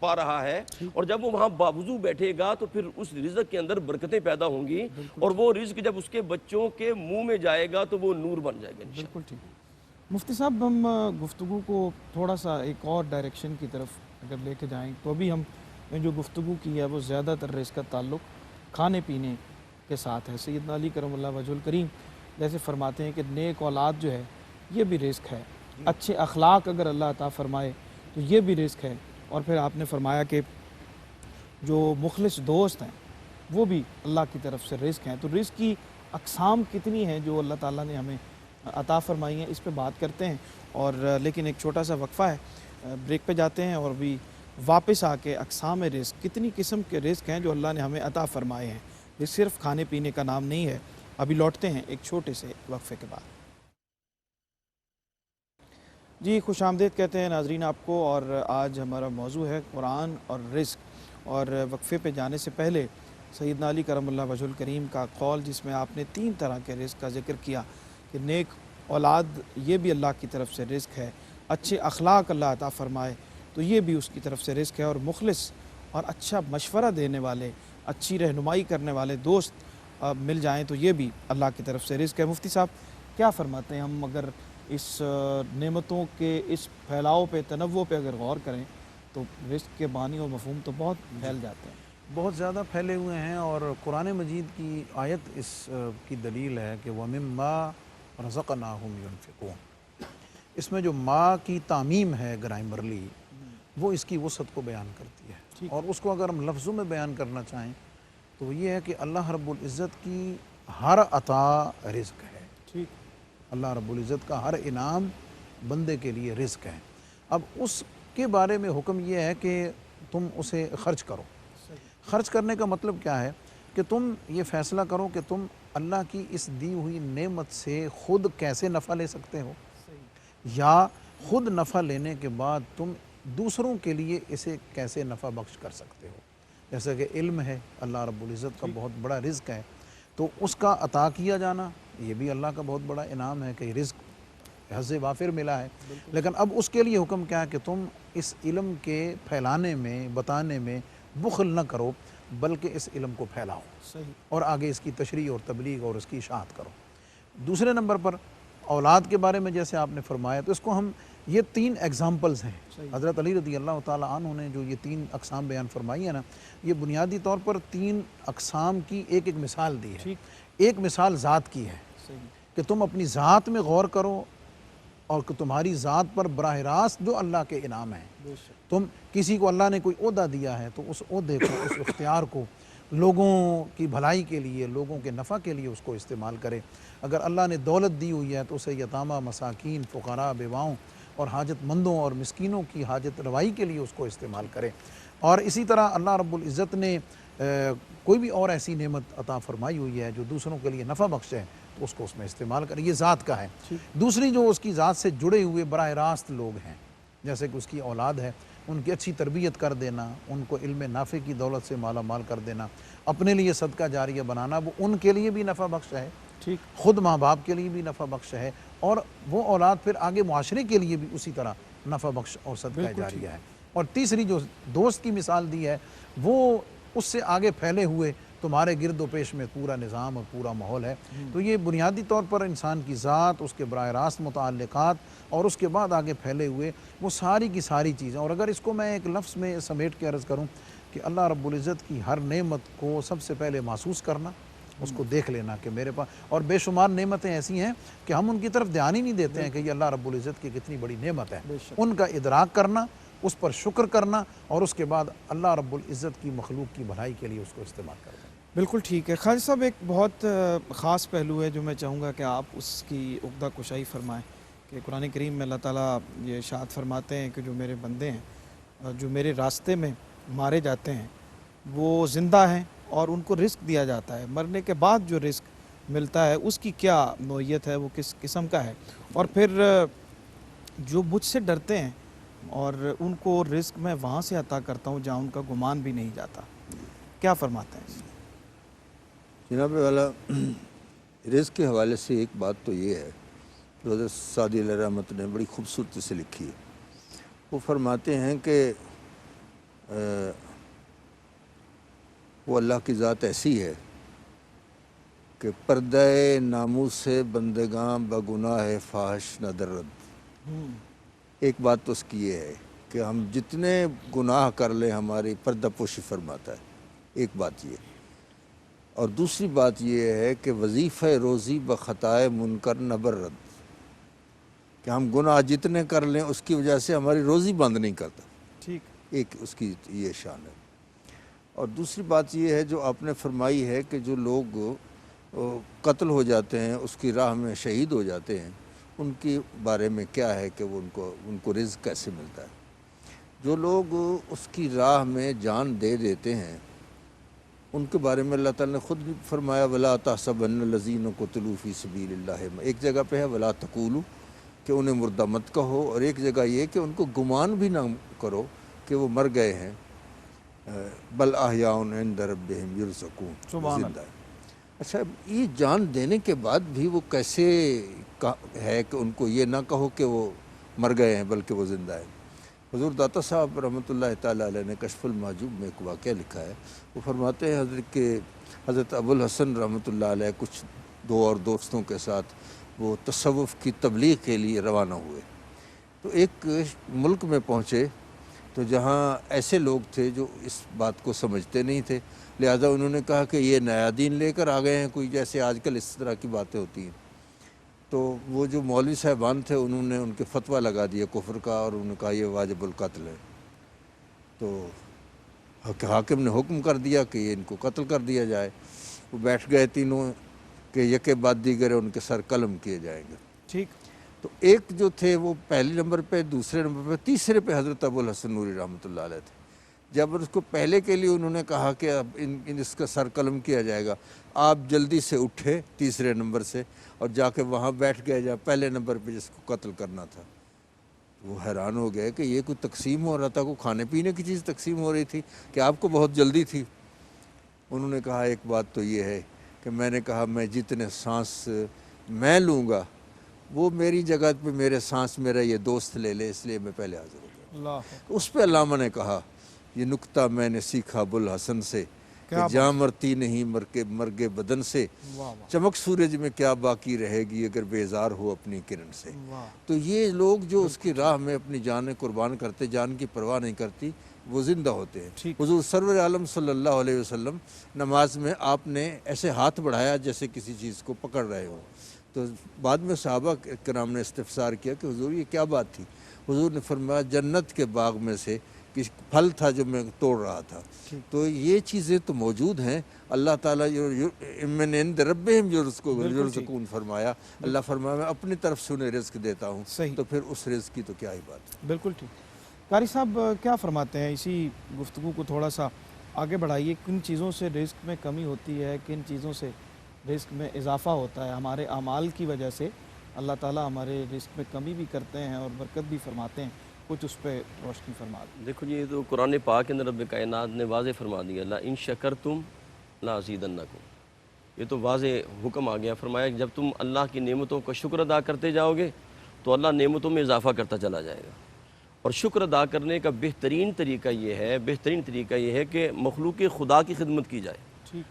پا رہا ہے، اور جب وہ وہاں باوضو بیٹھے گا تو پھر اس رزق کے اندر برکتیں پیدا ہوں گی، اور وہ رزق جب اس کے بچوں کے منہ میں جائے گا تو وہ نور بن جائے گا۔ بالکل ٹھیک۔ مفتی صاحب ہم گفتگو کو تھوڑا سا ایک اور ڈائریکشن کی طرف اگر لے کے جائیں تو ابھی ہم نے جو گفتگو کی ہے وہ زیادہ تر اس کا تعلق کھانے پینے کے ساتھ ہے۔ سیدنا علی کرم اللہ وجہ الکریم جیسے فرماتے ہیں کہ نیک اولاد جو ہے یہ بھی رزق ہے، اچھے اخلاق اگر اللہ عطا فرمائے تو یہ بھی رزق ہے، اور پھر آپ نے فرمایا کہ جو مخلص دوست ہیں وہ بھی اللہ کی طرف سے رزق ہیں۔ تو رزق کی اقسام کتنی ہیں جو اللہ تعالیٰ نے ہمیں عطا فرمائی ہیں، اس پہ بات کرتے ہیں، اور لیکن ایک چھوٹا سا وقفہ ہے، بریک پہ جاتے ہیں، اور بھی واپس آ کے اقسام رزق، کتنی قسم کے رزق ہیں جو اللہ نے ہمیں عطا فرمائے ہیں، یہ صرف کھانے پینے کا نام نہیں ہے۔ ابھی لوٹتے ہیں ایک چھوٹے سے وقفے کے بعد۔ جی خوش آمدید کہتے ہیں ناظرین آپ کو، اور آج ہمارا موضوع ہے قرآن اور رزق، اور وقفے پہ جانے سے پہلے سیدنا علی کرم اللہ وجہ الکریم کا قول جس میں آپ نے 3 طرح کے رزق کا ذکر کیا کہ نیک اولاد یہ بھی اللہ کی طرف سے رزق ہے، اچھے اخلاق اللہ عطا فرمائے تو یہ بھی اس کی طرف سے رزق ہے، اور مخلص اور اچھا مشورہ دینے والے، اچھی رہنمائی کرنے والے دوست مل جائیں تو یہ بھی اللہ کی طرف سے رزق ہے۔ مفتی صاحب کیا فرماتے ہیں، ہم اگر اس نعمتوں کے اس پھیلاؤ پہ، تنوع پہ اگر غور کریں تو رزق کے معنی اور مفہوم تو بہت پھیل جاتے ہیں، بہت زیادہ پھیلے ہوئے ہیں، اور قرآن مجید کی آیت اس کی دلیل ہے کہ وَمِمَّا رَزَقْنَاهُمْ يُنْفِقُونَ۔ اس میں جو ماں کی تعمیم ہے گرامرلی وہ اس کی وسعت کو بیان کرتی ہے، اور اس کو اگر ہم لفظوں میں بیان کرنا چاہیں تو یہ ہے کہ اللہ رب العزت کی ہر عطا رزق ہے۔ ٹھیک، اللہ رب العزت کا ہر انعام بندے کے لیے رزق ہے۔ اب اس کے بارے میں حکم یہ ہے کہ تم اسے خرچ کرو۔ خرچ کرنے کا مطلب کیا ہے کہ تم یہ فیصلہ کرو کہ تم اللہ کی اس دی ہوئی نعمت سے خود کیسے نفع لے سکتے ہو، یا خود نفع لینے کے بعد تم دوسروں کے لیے اسے کیسے نفع بخش کر سکتے ہو۔ جیسا کہ علم ہے، اللہ رب العزت کا بہت بڑا رزق ہے، تو اس کا عطا کیا جانا یہ بھی اللہ کا بہت بڑا انعام ہے کہ رزق حظ وافر ملا ہے۔ لیکن اب اس کے لیے حکم کیا ہے کہ تم اس علم کے پھیلانے میں، بتانے میں بخل نہ کرو، بلکہ اس علم کو پھیلاؤ اور آگے اس کی تشریح اور تبلیغ اور اس کی اشاعت کرو۔ دوسرے نمبر پر اولاد کے بارے میں جیسے آپ نے فرمایا، تو اس کو ہم یہ 3 ایگزامپلز ہیں۔ حضرت علی رضی اللہ تعالیٰ عنہ نے جو یہ 3 اقسام بیان فرمائی ہیں نا، یہ بنیادی طور پر 3 اقسام کی ایک مثال دی ہے۔ ایک مثال ذات کی ہے کہ تم اپنی ذات میں غور کرو، اور کہ تمہاری ذات پر براہ راست جو اللہ کے انعام ہیں، تم کسی کو اللہ نے کوئی عہدہ دیا ہے تو اس عہدے کو، اس اختیار کو لوگوں کی بھلائی کے لیے، لوگوں کے نفع کے لیے اس کو استعمال کرے۔ اگر اللہ نے دولت دی ہوئی ہے تو اسے یتامہ، مساکین، فقراء، بیواؤں اور حاجت مندوں اور مسکینوں کی حاجت روائی کے لیے اس کو استعمال کرے۔ اور اسی طرح اللہ رب العزت نے کوئی بھی اور ایسی نعمت عطا فرمائی ہوئی ہے جو دوسروں کے لیے نفع بخش ہے تو اس کو اس میں استعمال کرے، یہ ذات کا ہے۔ دوسری جو اس کی ذات سے جڑے ہوئے براہ راست لوگ ہیں، جیسے کہ اس کی اولاد ہے، ان کی اچھی تربیت کر دینا، ان کو علم نافع کی دولت سے مالا مال کر دینا، اپنے لیے صدقہ جاریہ بنانا، وہ ان کے لیے بھی نفع بخش ہے، خود ماں باپ کے لیے بھی نفع بخش ہے، اور وہ اولاد پھر آگے معاشرے کے لیے بھی اسی طرح نفع بخش اور صدقہ جاریہ ہے۔ اور تیسری جو دوست کی مثال دی ہے وہ اس سے آگے پھیلے ہوئے تمہارے گرد و پیش میں پورا نظام اور پورا ماحول ہے۔ تو یہ بنیادی طور پر انسان کی ذات، اس کے براہ راست متعلقات اور اس کے بعد آگے پھیلے ہوئے وہ ساری کی ساری چیزیں۔ اور اگر اس کو میں ایک لفظ میں سمیٹ کے عرض کروں کہ اللہ رب العزت کی ہر نعمت کو سب سے پہلے محسوس کرنا، اس کو دیکھ لینا کہ میرے پاس، اور بے شمار نعمتیں ایسی ہیں کہ ہم ان کی طرف دھیان ہی نہیں دیتے ہیں کہ یہ اللہ رب العزت کی کتنی بڑی نعمت ہے۔ ان کا ادراک کرنا، اس پر شکر کرنا، اور اس کے بعد اللہ رب العزت کی مخلوق کی بھلائی کے لیے اس کو استعمال کرنا۔ بالکل ٹھیک ہے خالد صاحب، ایک بہت خاص پہلو ہے جو میں چاہوں گا کہ آپ اس کی عقدہ کشائی فرمائیں کہ قرآن کریم میں اللہ تعالیٰ یہ ارشاد فرماتے ہیں کہ جو میرے بندے ہیں جو میرے راستے میں مارے جاتے ہیں وہ زندہ ہیں اور ان کو رزق دیا جاتا ہے، مرنے کے بعد جو رزق ملتا ہے اس کی کیا نوعیت ہے، وہ کس قسم کا ہے، اور پھر جو مجھ سے ڈرتے ہیں اور ان کو رزق میں وہاں سے عطا کرتا ہوں جہاں ان کا گمان بھی نہیں جاتا، کیا فرماتے ہیں؟ جناب والا، رزق کے حوالے سے ایک بات تو یہ ہے جو حضرت سعدی علیہ رحمت نے بڑی خوبصورتی سے لکھی ہے۔ وہ فرماتے ہیں کہ وہ اللہ کی ذات ایسی ہے کہ پردہ ناموس سے بندگاں بگناہ فاحش نہ درد۔ ایک بات تو اس کی یہ ہے کہ ہم جتنے گناہ کر لیں ہماری پردہ پوشی فرماتا ہے، ایک بات یہ۔ اور دوسری بات یہ ہے کہ وظیفہ روزی بخطائے منکر نہ برد، کہ ہم گناہ جتنے کر لیں اس کی وجہ سے ہماری روزی بند نہیں کرتا، ٹھیک، ایک اس کی یہ شان ہے۔ اور دوسری بات یہ ہے جو آپ نے فرمائی ہے کہ جو لوگ قتل ہو جاتے ہیں، اس کی راہ میں شہید ہو جاتے ہیں، ان کے بارے میں کیا ہے کہ وہ ان کو رزق کیسے ملتا ہے۔ جو لوگ اس کی راہ میں جان دے دیتے ہیں ان کے بارے میں اللہ تعالیٰ نے خود بھی فرمایا وَلَا تَحْسَبَنَّ الَّذِينَ قُتِلُوا فِي سَبِيلِ اللَّهِ، ایک جگہ پہ ہے وَلَا تَقُولُوا کہ انہیں مردہ مت کہو، اور ایک جگہ یہ کہ ان کو گمان بھی نہ کرو کہ وہ مر گئے ہیں، بل احیاء عند ربہم یرزقون، زندہ ہے۔ اچھا، یہ جان دینے کے بعد بھی وہ کیسے ہے کہ ان کو یہ نہ کہو کہ وہ مر گئے ہیں بلکہ وہ زندہ ہیں؟ حضور داتا صاحب رحمۃ اللہ تعالیٰ علیہ نے کشف المحجوب میں ایک واقعہ لکھا ہے۔ وہ فرماتے ہیں حضرت ابو الحسن رحمۃ اللہ علیہ کچھ دو اور دوستوں کے ساتھ وہ تصوف کی تبلیغ کے لیے روانہ ہوئے، تو ایک ملک میں پہنچے تو جہاں ایسے لوگ تھے جو اس بات کو سمجھتے نہیں تھے، لہذا انہوں نے کہا کہ یہ نیا دین لے کر آ گئے ہیں کوئی، جیسے آج کل اس طرح کی باتیں ہوتی ہیں۔ تو وہ جو مولوی صاحبان تھے انہوں نے ان کے فتویٰ لگا دیا کفر کا، اور انہوں نے کہا یہ واجب القتل ہے۔ تو حاکم نے حکم کر دیا کہ یہ ان کو قتل کر دیا جائے۔ وہ بیٹھ گئے تینوں کہ یکے بعد دیگر ان کے سر قلم کیے جائیں گے۔ ٹھیک، تو ایک جو تھے وہ پہلے نمبر پہ، دوسرے نمبر پہ، تیسرے پہ حضرت ابو الحسن نوری رحمۃ اللہ علیہ تھے۔ جب اس کو پہلے کے لیے انہوں نے کہا کہ اب اس کا سر قلم کیا جائے گا، آپ جلدی سے اٹھے تیسرے نمبر سے اور جا کے وہاں بیٹھ گئے جہاں پہلے نمبر پہ جس کو قتل کرنا تھا۔ وہ حیران ہو گئے کہ یہ کوئی تقسیم ہو رہا تھا، کوئی کھانے پینے کی چیز تقسیم ہو رہی تھی کہ آپ کو بہت جلدی تھی؟ انہوں نے کہا ایک بات تو یہ ہے کہ میں نے کہا میں جتنے سانس میں لوں گا وہ میری جگہ پہ میرے سانس میرا یہ دوست لے لے، اس لیے میں پہلے حاضر ہو گیا۔ اللہ، اس پہ علامہ نے کہا یہ نکتہ میں نے سیکھا ابوالحسن سے کہ جاں مرتی نہیں مرگے بدن سے، چمک سورج میں کیا باقی رہے گی اگر بیزار ہو اپنی کرن سے۔ تو یہ لوگ جو اس کی راہ میں اپنی جانیں قربان کرتے، جان کی پرواہ نہیں کرتی، وہ زندہ ہوتے ہیں۔ حضور سرور عالم صلی اللہ علیہ وسلم نماز میں آپ نے ایسے ہاتھ بڑھایا جیسے کسی چیز کو پکڑ رہے ہوں، تو بعد میں صحابہ کرام نے استفسار کیا کہ حضور یہ کیا بات تھی؟ حضور نے فرمایا جنت کے باغ میں سے کچھ پھل تھا جو میں توڑ رہا تھا۔ تو یہ چیزیں تو موجود ہیں۔ اللہ تعالیٰ من عند ربہم یرزقون فرمایا، اللہ فرمایا میں اپنی طرف سے انہیں رزق دیتا ہوں، تو پھر اس رزق کی تو کیا ہی بات ہے۔ بالکل ٹھیک۔ قاری صاحب کیا فرماتے ہیں؟ اسی گفتگو کو تھوڑا سا آگے بڑھائیے، کن چیزوں سے رزق میں کمی ہوتی ہے، کن چیزوں سے رزق میں اضافہ ہوتا ہے؟ ہمارے اعمال کی وجہ سے اللہ تعالیٰ ہمارے رزق میں کمی بھی کرتے ہیں اور برکت بھی فرماتے ہیں، کچھ اس پہ روشنی فرما دیں۔ دیکھو یہ تو قرآن پاک کے اندر رب کائنات نے واضح فرما دیا، لا ان شکرتم لا ازیدنکم، یہ تو واضح حکم آ گیا، فرمایا کہ جب تم اللہ کی نعمتوں کا شکر ادا کرتے جاؤ گے تو اللہ نعمتوں میں اضافہ کرتا چلا جائے گا۔ اور شکر ادا کرنے کا بہترین طریقہ یہ ہے کہ مخلوق خدا کی خدمت کی جائے۔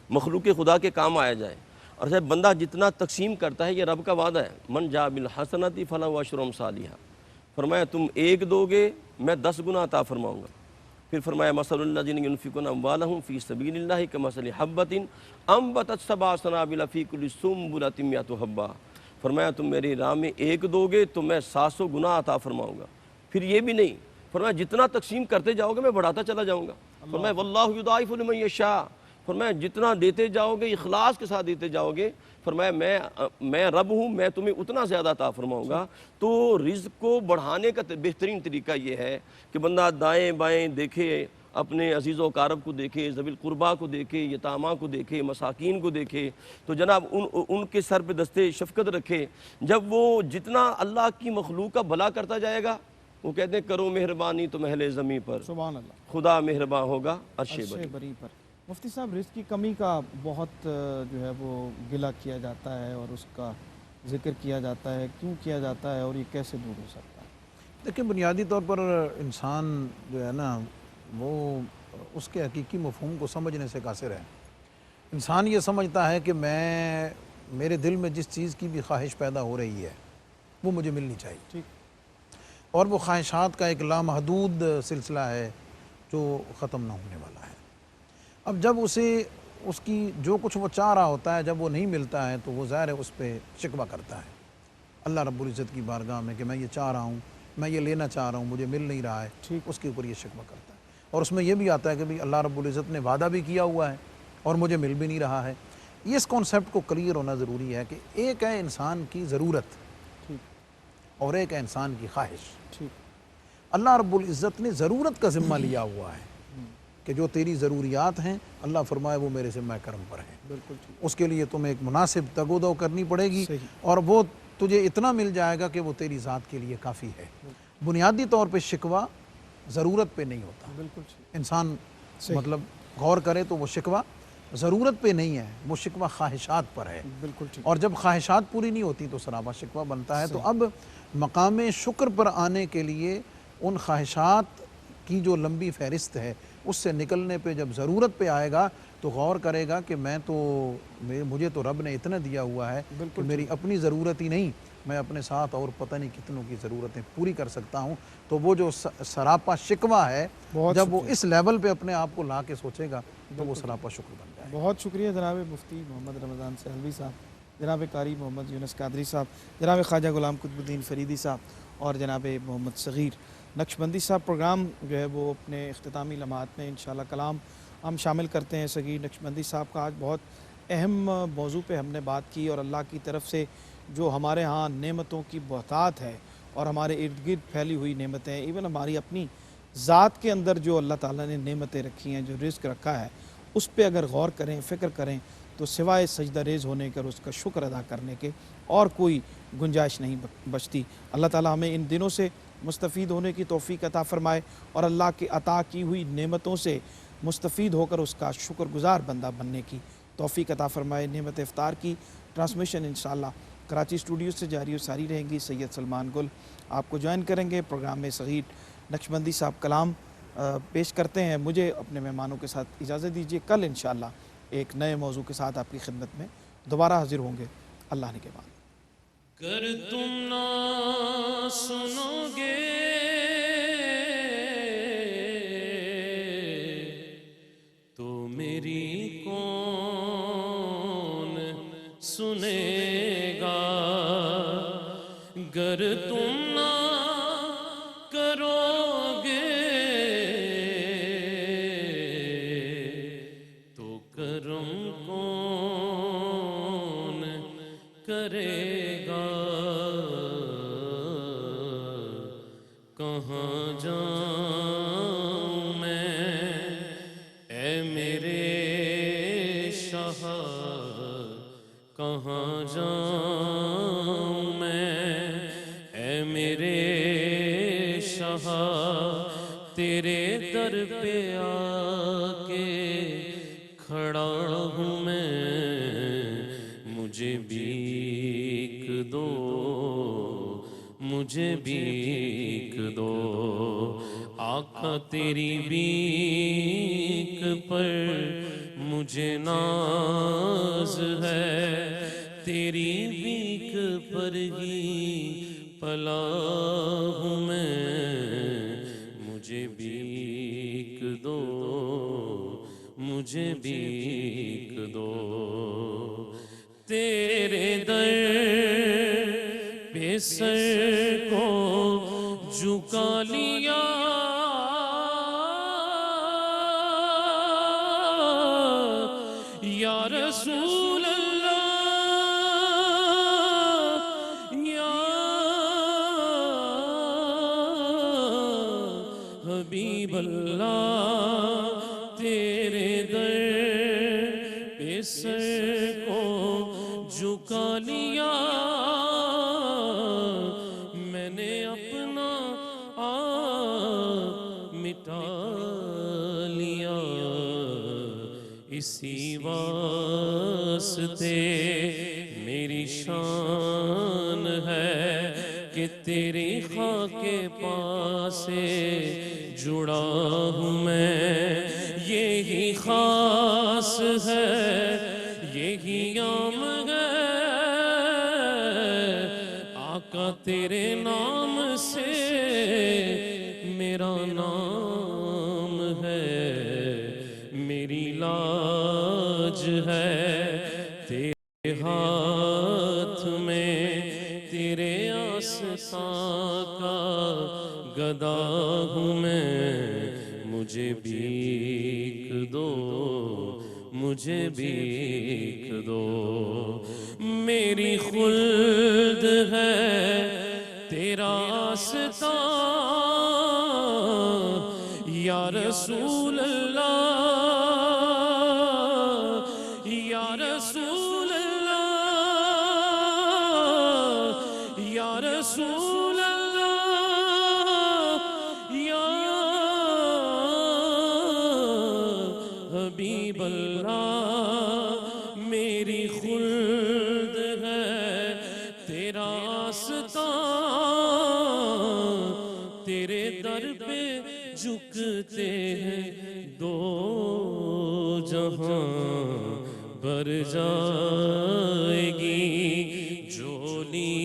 مخلوق خدا کے کام آیا جائے. اور صاحب بندہ جتنا تقسیم کرتا ہے یہ رب کا وعدہ ہے. من جاء بالحسنۃ فلہ عشر امثالھا. فرمایا تم 1 دو گے میں 10 گنا عطا فرماؤں گا. پھر فرمایا مثل الذین ینفقون اموالہم فی سبیل اللہ کمثل حبۃ انبتت 7 سنابل فی کل سنبلۃ مئۃ حبۃ. فرمایا تم میری راہ میں 1 دو گے تو میں 700 گنا عطا فرماؤں گا. پھر یہ بھی نہیں، فرمایا جتنا تقسیم کرتے جاؤ گے میں بڑھاتا چلا جاؤں گا. فرمایا واللہ یضاعف لمن یشاء. فرمایا جتنا دیتے جاؤ گے اخلاص کے ساتھ دیتے جاؤ گے، فرمایا میں رب ہوں، میں تمہیں اتنا زیادہ عطا فرماؤں گا. تو رزق کو بڑھانے کا بہترین طریقہ یہ ہے کہ بندہ دائیں بائیں دیکھے، اپنے عزیز و اقارب کو دیکھے، ذوی القربا کو دیکھے، یتامہ کو دیکھے، مساکین کو دیکھے. تو جناب ان کے سر پہ دستے شفقت رکھے. جب وہ جتنا اللہ کی مخلوق کا بھلا کرتا جائے گا، وہ کہتے ہیں کرو مہربانی تو اہل زمین پر، سبحان اللہ، خدا مہربان ہوگا عرش بری. بری پر. مفتی صاحب رزق کی کمی کا بہت جو ہے وہ گلہ کیا جاتا ہے اور اس کا ذکر کیا جاتا ہے، کیوں کیا جاتا ہے اور یہ کیسے دور ہو سکتا ہے؟ دیکھیں بنیادی طور پر انسان جو ہے نا وہ اس کے حقیقی مفہوم کو سمجھنے سے قاصر ہے. انسان یہ سمجھتا ہے کہ میرے دل میں جس چیز کی بھی خواہش پیدا ہو رہی ہے وہ مجھے ملنی چاہیے. ٹھیک. اور وہ خواہشات کا ایک لامحدود سلسلہ ہے جو ختم نہ ہونے والا ہے. اب جب اس کی جو کچھ وہ چاہ رہا ہوتا ہے جب وہ نہیں ملتا ہے تو وہ ظاہر ہے اس پہ شکوہ کرتا ہے اللہ رب العزت کی بارگاہ میں کہ میں یہ چاہ رہا ہوں، میں یہ لینا چاہ رہا ہوں، مجھے مل نہیں رہا ہے. ٹھیک. اس کے اوپر یہ شکوہ کرتا ہے. اور اس میں یہ بھی آتا ہے کہ بھی اللہ رب العزت نے وعدہ بھی کیا ہوا ہے اور مجھے مل بھی نہیں رہا ہے. اس کانسیپٹ کو کلیئر ہونا ضروری ہے کہ ایک ہے انسان کی ضرورت اور ایک ہے انسان کی خواہش. ٹھیک. اللہ رب العزت نے ضرورت کا ذمہ لیا ہوا ہے کہ جو تیری ضروریات ہیں اللہ فرمائے وہ میرے ذمہ کرم پر ہیں. بالکل ٹھیک. اس کے لیے تمہیں ایک مناسب تگ و دو کرنی پڑے گی صحیح. اور وہ تجھے اتنا مل جائے گا کہ وہ تیری ذات کے لیے کافی ہے. بنیادی طور پہ شکوہ ضرورت پہ نہیں ہوتا. بالکل ٹھیک. انسان صحیح. مطلب غور کرے تو وہ شکوہ ضرورت پہ نہیں ہے، وہ شکوہ خواہشات پر ہے. بالکل ٹھیک. اور جب خواہشات پوری نہیں ہوتی تو سرابہ شکوہ بنتا ہے. تو اب مقام شکر پر آنے کے لیے ان خواہشات کی جو لمبی فہرست ہے اس سے نکلنے پہ جب ضرورت پہ آئے گا تو غور کرے گا کہ مجھے تو رب نے اتنا دیا ہوا ہے کہ میری اپنی ضرورت ہی نہیں، میں اپنے ساتھ اور پتہ نہیں کتنوں کی ضرورتیں پوری کر سکتا ہوں. تو وہ جو سراپا شکوہ ہے جب وہ اس لیول پہ اپنے آپ کو لا کے سوچے گا تو وہ سراپا شکر بن جائے. بہت شکریہ جناب مفتی محمد رمضان سہلوی صاحب، جناب قاری محمد یونس قادری صاحب، جناب خواجہ غلام قطب الدین فریدی صاحب اور جناب محمد صغیر نقشبندی صاحب. پروگرام جو ہے وہ اپنے اختتامی لمحات میں انشاءاللہ کلام ہم شامل کرتے ہیں. صغیر نقشبندی صاحب کا آج بہت اہم موضوع پہ ہم نے بات کی اور اللہ کی طرف سے جو ہمارے ہاں نعمتوں کی بہتات ہے اور ہمارے ارد گرد پھیلی ہوئی نعمتیں ہیں، ایون ہماری اپنی ذات کے اندر جو اللہ تعالیٰ نے نعمتیں رکھی ہیں، جو رزق رکھا ہے، اس پہ اگر غور کریں، فکر کریں تو سوائے سجدہ ریز ہونے کے اور اس کا شکر ادا کرنے کے اور کوئی گنجائش نہیں بچتی. اللہ تعالیٰ ہمیں ان دنوں سے مستفید ہونے کی توفیق عطا فرمائے اور اللہ کے عطا کی ہوئی نعمتوں سے مستفید ہو کر اس کا شکر گزار بندہ بننے کی توفیق عطا فرمائے. نعمت افطار کی ٹرانسمیشن انشاءاللہ کراچی اسٹوڈیو سے جاری و ساری رہیں گی. سید سلمان گل آپ کو جوائن کریں گے. پروگرام میں صغیر نقشبندی صاحب کلام پیش کرتے ہیں. مجھے اپنے مہمانوں کے ساتھ اجازت دیجیے. کل انشاءاللہ ایک نئے موضوع کے ساتھ آپ کی خدمت میں دوبارہ حاضر ہوں گے. اللہ نے کے بعد. گر تم نہ سنو گے تو میری کون سنے گا. گر تم نہ کرو گے تو کرم کون کرے گا. کہاں جاؤں میں اے میرے شاہ، کہاں جاؤں میں اے میرے شاہ. تیرے در پہ آ کے کھڑا ہوں میں، مجھے بھیک دو، مجھے بھیک دو. آقا تیری بھیک پر مجھے ناز ہے تیری بھیک پر ہی پلا ہوں میں، مجھے بھیک دو، مجھے بھیک دو، تیرے در پہ سر کو جھکا لیا، یا رسول اللہ، یا حبیب اللہ، تیرے در پہ سر کو جھکا لیا، میں نے اپنا آپ مٹا لیا، اسی واسطے میری شان ہے کہ تیری خاک پاس سے جڑا ہوں میں، یہی خاص ہے، یہی عام ہے، آقا تیرے نام سے میرا نام ہے، میری لاج ہے تیرے ہاتھ میں، تیرے آستان کا گدا ہوں میں، مجھے بھیک دو، مجھے بھیک دو، میری خلد ہے تیرا آستان، یا رسول اللہ، یا رسول اللہ، یا رسول اللہ، یا حبیب اللہ، میری خلد ہے تیرا آستان، تیرے در پہ جھکتے ہیں دو جہاں، بھر جائے گی جھولی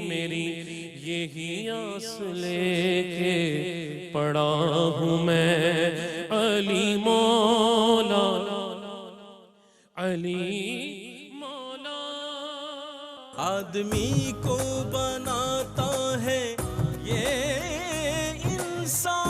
میری، یہی آس لے کے پڑا ہوں میں، علی مولا، علی مولا، آدمی کو بناتا ہے یہ انسان،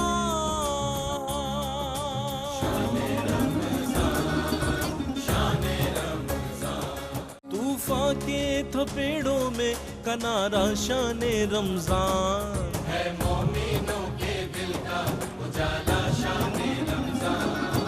طوفان کے تھپیڑوں میں کنارہ شان رمضان ہے، مومنوں کے دل کا اجالا شان رمضان۔